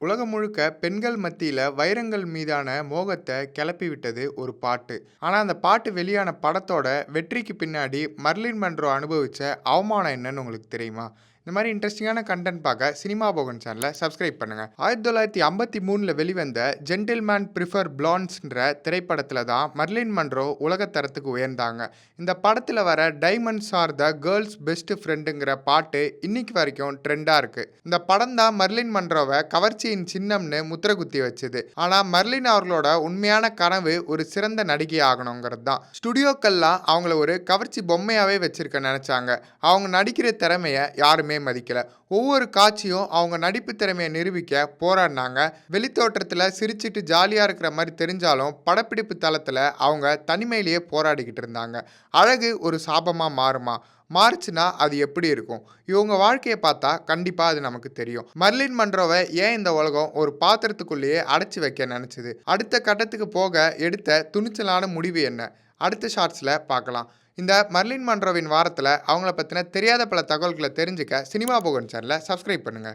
உலகம் முழுக்க பெண்கள் மத்தியில வைரங்கள் மீதான மோகத்த கிளப்பி விட்டது ஒரு பாட்டு. ஆனா, அந்த பாட்டு வெளியான படத்தோட வெற்றிக்கு பின்னாடி மர்லின் மன்றோ அனுபவிச்ச அவமானம் என்னன்னு உங்களுக்கு தெரியுமா? இந்த மாரி இன்ட்ரஸ்டிங்கான கன்டென்ட் பார்க்க சினிமா போகன் சேனல சப்ஸ்கிரைப் பண்ணுங்க. 1953ல வெளிவந்த ஜென்டில்மேன் பிரிஃபர் பிளாண்ட்ஸ்ன்ற திரைப்படத்துல தான் மர்லின் மன்றோ உலக தரத்துக்கு உயர்ந்தாங்க. இந்த படத்துல வர diamonds are the girls best ஃப்ரெண்டுங்கிற பாட்டு இன்னைக்கு வரைக்கும் ட்ரெண்டா இருக்கு. இந்த படம் தான் மர்லின் மன்றோவை கவர்ச்சியின் சின்னம்னு முத்திர குத்தி வச்சது. ஆனா மர்லின் அவர்களோட உண்மையான கனவு ஒரு சிறந்த நடிகை ஆகணுங்கிறது தான். ஸ்டுடியோக்கள்லாம் அவங்கள ஒரு கவர்ச்சி பொம்மையாவே வச்சிருக்க நினைச்சாங்க. அவங்க நடிக்கிற திறமைய யாருமே மதிக்கல. ஒவ்வொரு காட்சியும் அவங்க நடிப்பு திறமையை நிரூபிக்க போராடினாங்க. வெளித்தோற்றத்துல சிரிச்சிட்டு ஜாலியா இருக்கிற மாதிரி தெரிஞ்சாலும் படப்பிடிப்பு தளத்துல அவங்க தனிமையிலேயே போராடிக்கிட்டு இருந்தாங்க. அழகு ஒரு சாபமா மாறுமா? மாறுச்சுன்னா அது எப்படி இருக்கும்? இவங்க வாழ்க்கையை பார்த்தா கண்டிப்பா அது நமக்கு தெரியும். மர்லின் மன்றோவை ஏன் இந்த உலகம் ஒரு பாத்திரத்துக்குள்ளேயே அடைச்சி வைக்க நினைச்சது? அடுத்த கட்டத்துக்கு போக எடுத்த துணிச்சலான முடிவு என்ன? அடுத்த ஷார்ட்ஸ்ல பார்க்கலாம். இந்த மர்லின் மன்றோவின் வாரத்துல அவங்கள பத்தின தெரியாத பல தகவல்களை தெரிஞ்சுக்க சினிமா போகன் சேனலை சப்ஸ்கிரைப் பண்ணுங்க.